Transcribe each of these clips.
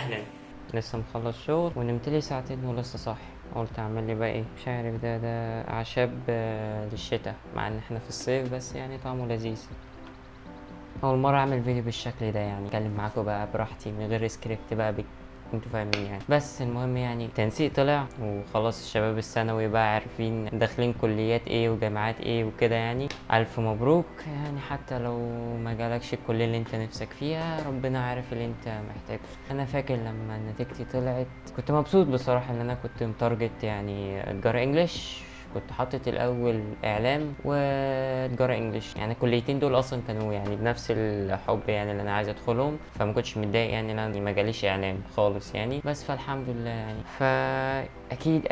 اهلا. لسه مخلص شغل ونمت لي ساعتين ولسه صاحي، قلت اعمل لي بقى ايه مش عارف، ده اعشاب للشتاء، مع ان احنا في الصيف بس يعني طعمه لذيذ. اول مره اعمل فيديو بالشكل ده، يعني اتكلم معاكم بقى براحتي من غير سكريبت بقى انتوا فاهمين يعني. بس المهم يعني التنسيق طلع وخلاص، الشباب الثانوي بقى عارفين داخلين كليات ايه وجامعات ايه وكده يعني. الف مبروك يعني، حتى لو ما جالكش الكليه اللي انت نفسك فيها ربنا عارف اللي انت محتاجه. انا فاكر لما نتيجتي طلعت كنت مبسوط بصراحه، ان انا كنت متارجت يعني تجاره انجليش، كنت حاطط الاول اعلام وتجاره انجليش، يعني الكليتين دول اصلا كانوا يعني بنفس الحب يعني اللي انا عايز ادخلهم، فما كنتش متضايق يعني لان ما جاليش اعلام خالص يعني. بس فالحمد لله يعني، فاكيد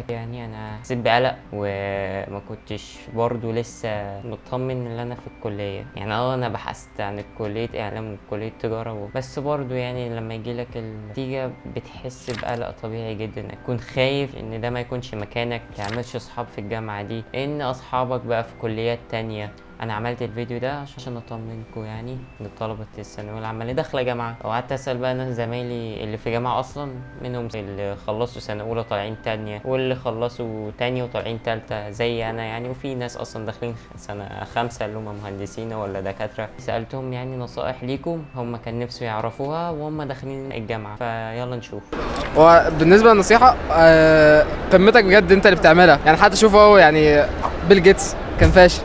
يعني انا حسيت بقلق وما كنتش برضو لسه مطمن ان انا في الكليه يعني. انا بحثت عن كليه اعلام وكليه تجاره، بس برضو يعني لما يجيلك النتيجه بتحس بقلق طبيعي جدا، تكون خايف ان ده ما يكونش مكانك، متعملش اصحاب في الجامعه دي، ان اصحابك بقى في كليات تانية. انا عملت الفيديو ده عشان اطمنكم يعني لطلبه الثانويه العامه اللي داخله جامعه، وقعدت اسال بقى ناس زمايلي اللي في جامعه اصلا، منهم اللي خلصوا سنه اولى طالعين تانية، واللي خلصوا تانية وطالعين تالتة زي انا يعني، وفي ناس اصلا داخلين سنه خمسة اللي هم مهندسين ولا دكاتره. سالتهم يعني نصائح ليكم هم كان نفسه يعرفوها وهم داخلين الجامعه، فيلا نشوف. وبالنسبه للنصيحه قمتك بجد انت اللي بتعملها يعني. حتى شوف اهو يعني بيل جيتس كان فاشل.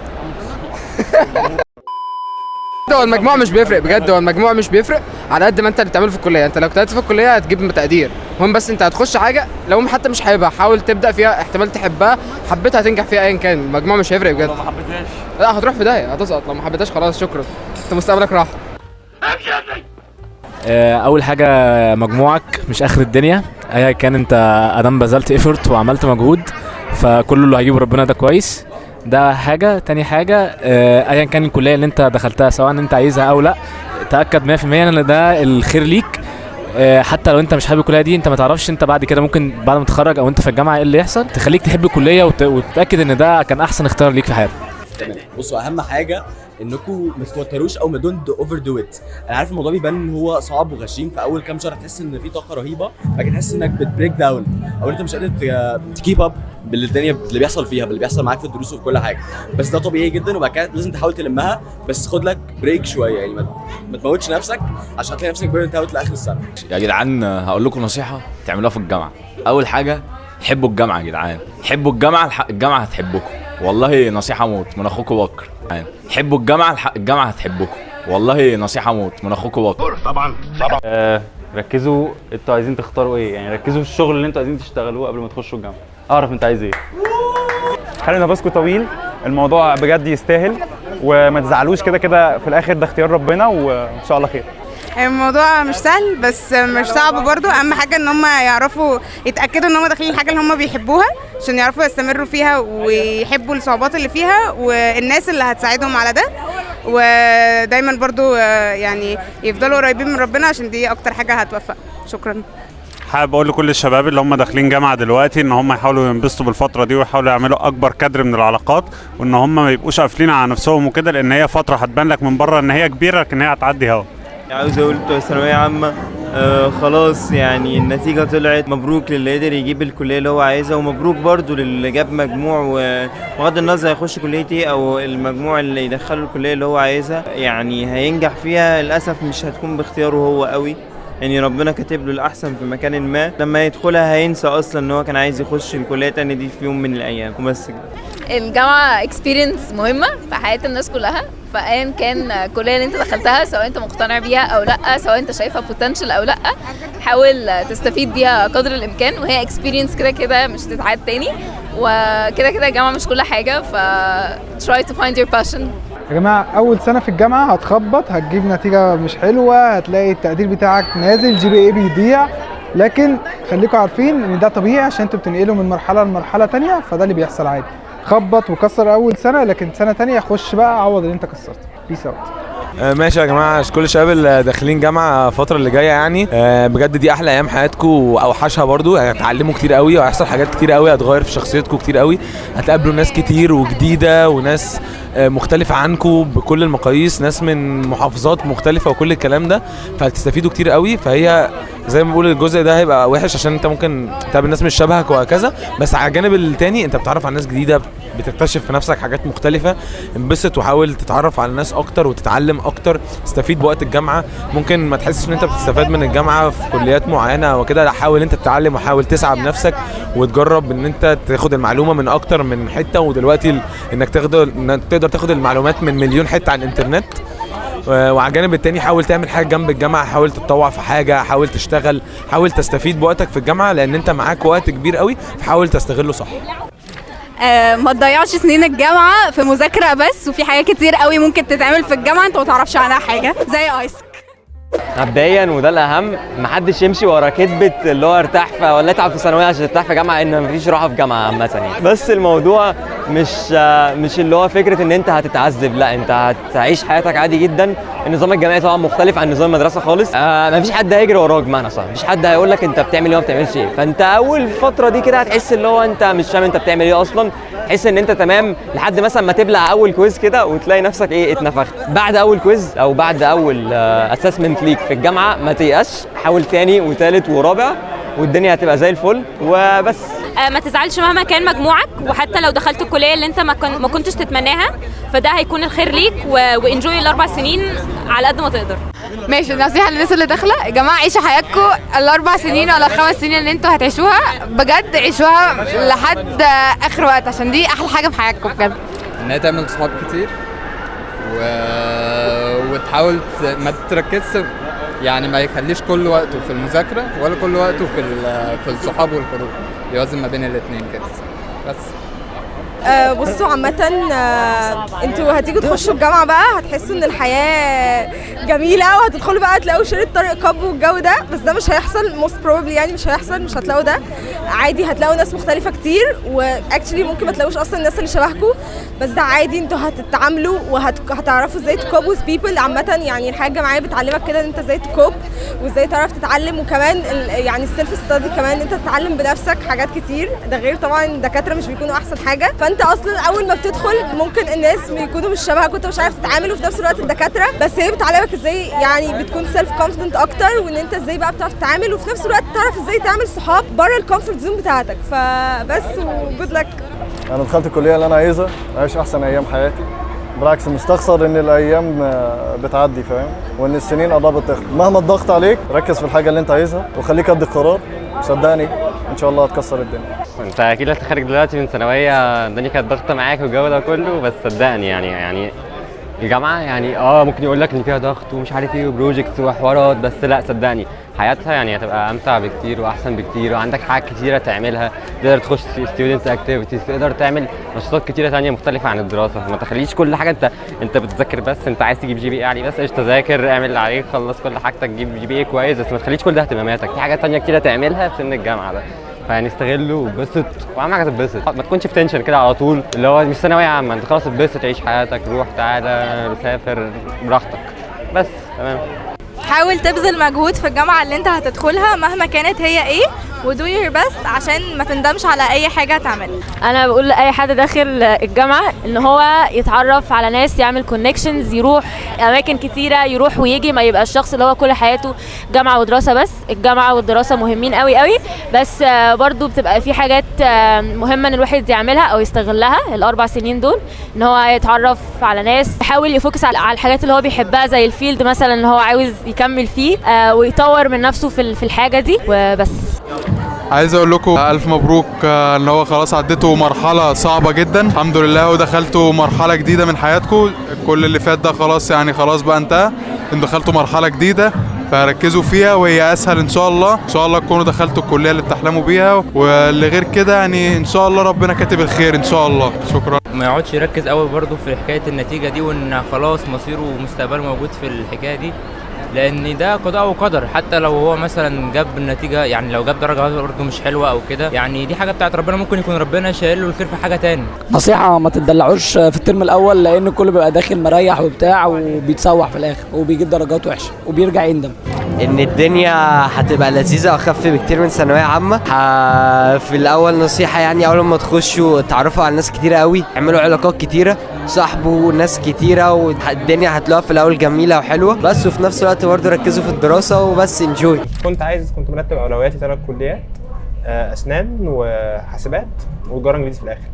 هو المجموع مش بيفرق بجد، هو المجموع مش بيفرق على قد ما انت اللي بتعمله في الكليه. انت لو اجتهدت في الكليه هتجيب تقدير، المهم بس انت هتخش حاجه لو حتى مش حاببها حاول تبدا فيها، احتمال تحبها، حبيتها هتنجح فيها ايا كان، المجموع مش هيفرق بجد. لو ما حبيتهاش لا هتروح في داهيه، هتسقط. لو ما حبيتهاش خلاص شكرا، انت مستقبلك راح. اول حاجه مجموعك مش اخر الدنيا، ايا كان انت ادام بذلت ايفورت وعملت مجهود فكل اللي هيجيبه ربنا ده كويس. ده حاجه. تاني حاجه ايا كان الكليه اللي انت دخلتها سواء انت عايزها او لا، تاكد 100% ان ده الخير ليك. حتى لو انت مش حابب الكليه دي، انت ما تعرفش انت بعد كده ممكن بعد ما تتخرج او انت في الجامعه ايه اللي يحصل تخليك تحب الكليه وتتاكد ان ده كان احسن اختيار ليك في حياتك. تمام. بصوا اهم حاجه انكم ما تتوتروش او ما دونت اوفر دو ات. انا عارف الموضوع بيبان ان هو صعب وغشيم، في اول كام شهر هتحس ان في طاقه رهيبه، بعد كده تحس انك بتبريك داون او انت مش قادر تكيب اب بالدنيا اللي بيحصل فيها، باللي بيحصل معاك في الدروس وفي كل حاجه. بس ده طبيعي جدا، وبعد كده لازم تحاول تلمها، بس خد لك بريك شويه يعني، ما تموتش نفسك عشان هتلاقي نفسك بيرنت اوت لاخر السنه. يا جدعان هقول لكم نصيحه تعملوها في الجامعه. اول حاجه حبوا الجامعه يا جدعان، حبوا الجامعه الجامعه هتحبكم والله. نصيحه موت من اخوكم بكر. حبوا الجامعه الجامعه هتحبكم والله. نصيحه موت من اخوكم بكر. طبعا ركزوا انتوا عايزين تختاروا ايه، يعني ركزوا في الشغل اللي انتوا عايزين تشتغلوه قبل ما تخشوا الجامعه. اعرف انت عايز ايه، خلي نفسكم طويل، الموضوع بجد يستاهل، وما تزعلوش كده كده في الاخر، ده اختيار ربنا وان شاء الله خير. الموضوع مش سهل بس مش صعب برضو. اهم حاجه ان هم يعرفوا يتاكدوا ان هم داخلين الحاجه اللي هم بيحبوها عشان يعرفوا يستمروا فيها ويحبوا الصعوبات اللي فيها والناس اللي هتساعدهم على ده، ودايما برضو يعني يفضلوا قريبين من ربنا عشان دي اكتر حاجه هتوفق. شكرا. حابب اقول لكل الشباب اللي هم داخلين جامعه دلوقتي ان هم يحاولوا ينبسطوا بالفتره دي، ويحاولوا يعملوا اكبر كادر من العلاقات، وان هم ما يبقوش قافلين على نفسهم وكده، لان هي فتره هتبان لك من بره ان هي كبيره لكن هي هتعدي هوا. عاوز اقول بتوع ثانويه عامه خلاص يعني النتيجه طلعت، مبروك للي قدر يجيب الكليه اللي هو عايزها، ومبروك برضو للي جاب مجموع وبغض النظر هيخش كليه ايه او المجموع اللي يدخله الكليه اللي هو عايزها يعني هينجح فيها. للاسف مش هتكون باختياره هو قوي، يعني ربنا كاتب له الاحسن في مكان ما، لما يدخلها هينسى اصلا ان هو كان عايز يخش الكليه تاني دي في يوم من الايام. وبس كده. الجامعه اكسبيرينس مهمه في حياه الناس كلها، فايا كان الكليه اللي انت دخلتها سواء انت مقتنع بيها او لا، سواء انت شايفها بوتنشال او لا، حاول تستفيد بيها قدر الامكان، وهي اكسبيرينس كده كده مش هتتعاد تاني، وكده كده الجامعه مش كل حاجه، ف try to find your passion. يا جماعه اول سنه في الجامعه هتخبط، هتجيب نتيجه مش حلوه، هتلاقي التقدير بتاعك نازل، GPA بيضيع، لكن خليكم عارفين ان ده طبيعي عشان انتوا بتنقلوا من مرحله لمرحله تانية، فده اللي بيحصل عادي. خبط وكسر اول سنه، لكن سنه تانية خش بقى عوض اللي انت كسرته. بيس اوت. ماشي يا جماعه، كل الشباب اللي داخلين جامعه الفتره اللي جايه يعني بجد دي احلى ايام حياتكم واوحشها برضو، يعني هتتعلموا كتير قوي وهيحصل حاجات كتير قوي هتغير في شخصيتكم كتير قوي، هتقابلوا ناس كتير وجديده وناس مختلفه عنكم بكل المقاييس، ناس من محافظات مختلفه وكل الكلام ده، فهتستفيدوا كتير قوي. فهي زي ما بقول الجزء ده هيبقى وحش عشان انت ممكن تقابل ناس مش شبهك وهكذا، بس على الجانب التاني انت بتتعرف على ناس جديده، بتكتشف في نفسك حاجات مختلفه. انبسط وحاول تتعرف على الناس اكتر وتتعلم اكتر، استفيد بوقت الجامعه. ممكن ما تحسش ان انت بتستفاد من الجامعه في كليات معينه وكده، لا حاول انت تتعلم وحاول تسعى بنفسك وتجرب ان انت تاخد المعلومه من اكتر من حته. ودلوقتي انك تقدر تاخد المعلومات من مليون حته على الانترنت. وعلى الجانب التاني حاول تعمل حاجه جنب الجامعه، حاول تتطوع في حاجه، حاول تشتغل، حاول تستفيد بوقتك في الجامعه لان انت معاك وقت كبير قوي، فحاول تستغله صح. ما تضيعش سنين الجامعه في مذاكره بس، وفي حاجات كتير قوي ممكن تتعمل في الجامعه انت ما تعرفش عنها حاجه زي ايسك. مبدئيا وده الاهم، محدش يمشي ورا كدبه اللي هو ارتاح ولا اتعب في ثانويه عشان ترتاح في جامعه، ان مفيش راحه في جامعه عامه يعني. بس الموضوع مش اللي هو فكره ان انت هتتعذب، لا انت هتعيش حياتك عادي جدا. النظام الجامعي طبعا مختلف عن نظام المدرسه خالص. مفيش حد هيجري وراك بمعنى صح، مفيش حد هيقول لك انت بتعمل ايه وما بتعملش ايه. فانت اول فتره دي كده هتحس اللي هو انت مش فاهم انت بتعمل ايه اصلا، تحس ان انت تمام لحد مثلا ما تبلع اول كويز كده وتلاقي نفسك ايه اتنفخت. بعد اول كويز او بعد اول اسسمنت ليك في الجامعه ما تيأسش، حاول تاني وتالت ورابع والدنيا هتبقى زي الفل وبس. ما تزعلش مهما كان مجموعك، وحتى لو دخلت الكليه اللي انت ما كنتش تتمناها فده هيكون الخير ليك، وانجوي ال4 سنين على قد ما تقدر. ماشي، نصيحه للناس اللي داخله، يا جماعه عيشوا حياتكم ال4 سنين ولا ال5 سنين اللي انتوا هتعيشوها، بجد عيشوها لحد اخر وقت عشان دي احلى حاجه في حياتكم بجد. ان هي تعمل صحاب كتير وتحاول ما تركزش، يعني ما يخليش كل وقته في المذاكره ولا كل وقته في الصحاب والخروج، يوازن ما بين الاثنين كده بس. بصوا عامة انتوا هتيجوا تخشوا الجامعة بقى هتحسوا ان الحياة جميلة، وهتدخلوا بقى تلاقوا شريط طريق كاب والجو ده، بس ده مش هيحصل most probably، يعني مش هيحصل، مش هتلاقوا ده. عادي هتلاقوا ناس مختلفة كتير، واكشلي ممكن ما تلاقوش اصلا الناس اللي شبهكم، بس ده عادي، انتوا هتتعاملوا وهتعرفوا ازاي تكوب with people. عامة يعني الحياة الجامعية بتعلمك كده ان انت ازاي تكوب وازاي تعرف تتعلم، وكمان يعني السيلف ستادي كمان انت تتعلم بنفسك حاجات كتير، ده غير طبعا الدكاترة مش بيكونوا احسن حاجة. فانت اصلا اول ما بتدخل ممكن الناس يكونوا مش شبهك وانت مش عارف تتعامل، وفي نفس الوقت الدكاتره بس هي بتعلمك ازاي يعني بتكون سيلف كونفيدنت اكتر، وان انت ازاي بقى بتعرف تتعامل، وفي نفس الوقت تعرف ازاي تعمل صحاب بره الكومفورت زون بتاعتك. فبس وجود لك. انا دخلت الكليه اللي انا عايزها، اعيش احسن ايام حياتي، بالعكس مستخسر ان الايام بتعدي فاهم، وان السنين قربت تخلص. مهما الضغط عليك ركز في الحاجه اللي انت عايزها وخليك قد القرار، صدقني ان شاء الله هتكسر الدنيا. انت اكيد لسه خارج دلوقتي من ثانويه، الدنيا كانت ضغطه معاك والجو ده كله، بس صدقني يعني الجامعه يعني ممكن يقول لك ان فيها ضغط ومش عارف ايه وبروجكتس وحوارات، بس لا صدقني حياتها يعني هتبقى امتع بكتير واحسن بكتير، وعندك حاجات كتيره تعملها، تقدر تخش ستودنت اكتيفيتيز، تقدر تعمل نشاطات كتيره ثانيه مختلفه عن الدراسه. ما تخليش كل حاجه انت بتذاكر بس، انت عايز تجيب GPA عالي بس قشطه، ذاكر اعمل اللي عليك، خلص كل حاجتك، جيب GPA كويس، بس ما تخليش كل ده اهتماماتك، في حاجات ثانيه كتيره تعملها في سن الجامعه ده. فيعني استغله واتبسط، واهم حاجه تتبسط، ما تكونش في تنشن كده على طول، اللي هو مش ثانويه عامه، انت خلاص اتبسط، عيش حياتك، روح تعالى سافر براحتك بس. تمام. حاول تبذل مجهود في الجامعه اللي انت هتدخلها مهما كانت هي ايه، ودو يور بيست عشان ما تندمش على اي حاجه تعملها. انا بقول لاي حد داخل الجامعه ان هو يتعرف على ناس، يعمل كونكشنز، يروح اماكن كتيره، يروح ويجي، ما يبقى الشخص اللي هو كل حياته جامعه ودراسه بس. الجامعه والدراسه مهمين قوي قوي، بس برضو بتبقى في حاجات مهمه ان الواحد يعملها او يستغلها ال4 سنين دول، ان هو يتعرف على ناس، يحاول يفوكس على الحاجات اللي هو بيحبها زي الفيلد مثلا اللي هو عاوز يكمل فيه، ويطور من نفسه في الحاجه دي وبس. عايز اقول لكم الف مبروك ان هو خلاص عديتوا مرحله صعبه جدا الحمد لله، ودخلتوا مرحله جديده من حياتكم. كل اللي فات ده خلاص يعني خلاص بقى انتهى، انتوا دخلتوا مرحله جديده فركزوا فيها، وهي اسهل ان شاء الله. ان شاء الله تكونوا دخلتوا الكليه اللي بتحلموا بيها، واللي غير كده يعني ان شاء الله ربنا كاتب الخير ان شاء الله. شكرا. ما يقعدش يركز قوي برضه في حكايه النتيجه دي، وان خلاص مصيره ومستقبله موجود في الحكايه دي، لان ده قضاء وقدر. حتى لو هو مثلا جاب النتيجه، يعني لو جاب درجه برضه مش حلوه او كده، يعني دي حاجه بتاعت ربنا، ممكن يكون ربنا شايل له الخير في حاجه تاني. نصيحه ما تدلعوش في الترم الاول، لان كله بيبقى داخل مريح وبتاع وبيتسوح في الاخر وبيجيب درجات وحشه وبيرجع يندم. ان الدنيا هتبقى لذيذه واخف بكتير من ثانويه عامه. في الاول نصيحه يعني اول ما تخشوا اتعرفوا على ناس كتيره قوي، اعملوا علاقات كتيره، صاحبوا ناس كتيره، والدنيا هتلاقوها في الاول جميله وحلوه بس، وفي نفس الوقت برضه ركزوا في الدراسه وبس انجوي. كنت مرتب اولوياتي 3 كليات، اسنان وحاسبات وتجاره انجليزي في الاخر.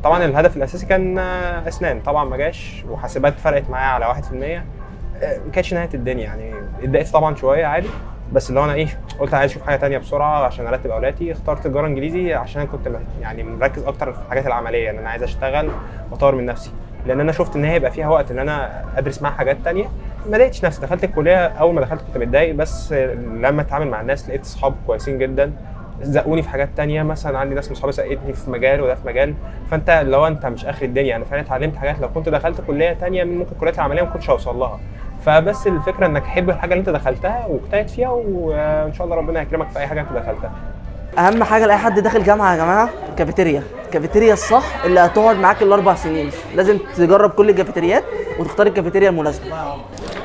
طبعا الهدف الاساسي كان اسنان، طبعا ما جاش، وحاسبات فرقت معايا على 1%. ما كانتش نهايه الدنيا يعني، اتضايقت طبعا شويه عادي، بس اللي هو انا قلت عايز اشوف حاجه تانية بسرعه عشان ارتب اولوياتي. اخترت تجاره انجليزي عشان انا كنت يعني مركز اكتر في الحاجات العمليه، ان انا عايز اشتغل واطور من نفسي، لان انا شفت ان هي هيبقى فيها وقت ان انا ادرس معاها حاجات تانية. ما لقيتش نفسي، دخلت الكليه اول ما دخلت كنت متضايق، بس لما اتعامل مع الناس لقيت اصحاب كويسين جدا زقوني في حاجات تانية. مثلا عندي ناس من صحابي سقتني في مجال وده في مجال، فانت لو انت مش اخر الدنيا يعني، فانا اتعلمت حاجات لو كنت دخلت كليه تانية من ممكن الكليات العمليه ما كنتش هوصل لها. فبس الفكره انك تحب الحاجه اللي انت دخلتها واجتهد فيها، وان شاء الله ربنا يكرمك في اي حاجه انت دخلتها. اهم حاجه لاي حد داخل جامعه يا جماعه الكافيتيريا الصح اللي هتقعد معاك ال4 سنين. لازم تجرب كل الكافيتريات وتختار الكافيتيريا المناسبه.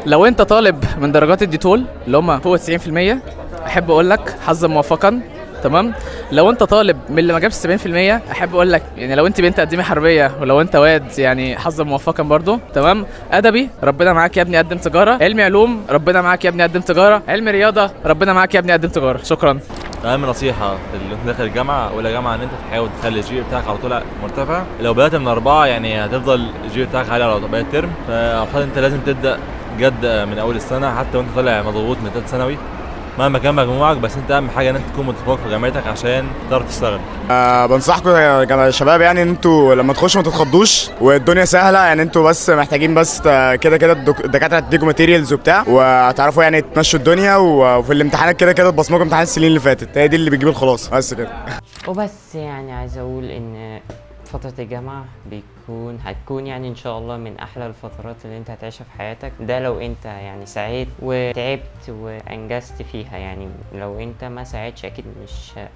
لو انت طالب من درجات الديتول اللي هم فوق 90%، احب اقول لك حظا موفقا. تمام. لو انت طالب من اللي ما جابش 70%، احب اقول لك يعني لو انت بنت قدمي حربيه، ولو انت واد يعني حظا موفقا برضو. تمام. ادبي ربنا معاك يا ابني قدم تجاره، علمي علوم ربنا معاك يا ابني قدم تجاره، علمي رياضه ربنا معاك يا ابني قدم تجاره. شكرا. اهم نصيحه اللي انت داخل الجامعه اولى جامعه ان انت تحاول تخلي الجي بتاعك على طول مرتفع. لو بدات من 4 يعني هتفضل الجي بتاعك عالي على باقي الترم، فاعتقد انت لازم تبدا جد من اول السنه، حتى وانت طالع مضغوط من ثالث ثانوي مهما كان مجموعك، بس انت اهم حاجه ان انت تكون متفوق في جامعتك عشان تعرف تشتغل. بنصحكم يا شباب يعني ان انتوا لما تخشوا ما تتخضوش، والدنيا سهله يعني. انتوا بس محتاجين بس كده الدكاتره هتديكوا ماتيريالز وبتاع، وهتعرفوا يعني تمشوا الدنيا، وفي الامتحانات كده تبصمجوا امتحان السنين اللي فاتت، هي دي اللي بتجيب الخلاصه بس كده. وبس يعني عايز اقول ان فترة الجامعة هتكون يعني ان شاء الله من احلى الفترات اللي انت هتعيشها في حياتك. ده لو انت يعني سعيت وتعبت وانجزت فيها. يعني لو انت ما سعيتش اكيد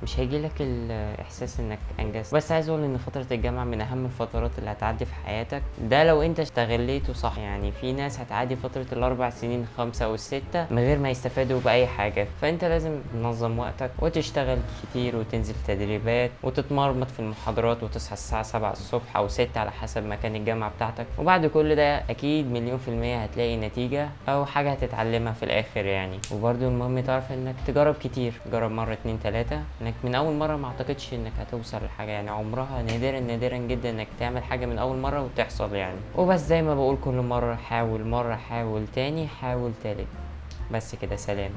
مش هيجيلك الاحساس انك انجزت. بس عايز اقول ان فترة الجامعة من اهم الفترات اللي هتعدي في حياتك، ده لو انت استغليته صح. يعني في ناس هتعدي فترة ال4 سنين 5 أو 6 من غير ما يستفادوا باي حاجة. فانت لازم تنظم وقتك وتشتغل كتير وتنزل تدريبات وتتمرمط في المحاضرات وتصحى الساعة 7 الصبح او 6 على حسب مكان الجامعة بتاعتك. وبعد كل ده اكيد 1,000,000% هتلاقي نتيجة او حاجة هتتعلمها في الاخر يعني. وبرده المهم تعرف انك تجرب كتير، جرب مرة 2 3. انك من اول مرة ما اعتقدش انك هتوصل لحاجة يعني، عمرها نادرا جدا انك تعمل حاجة من اول مرة وتحصل يعني. وبس زي ما بقول كل مرة، حاول مرة، حاول تاني، حاول تالت. بس كده، سلام.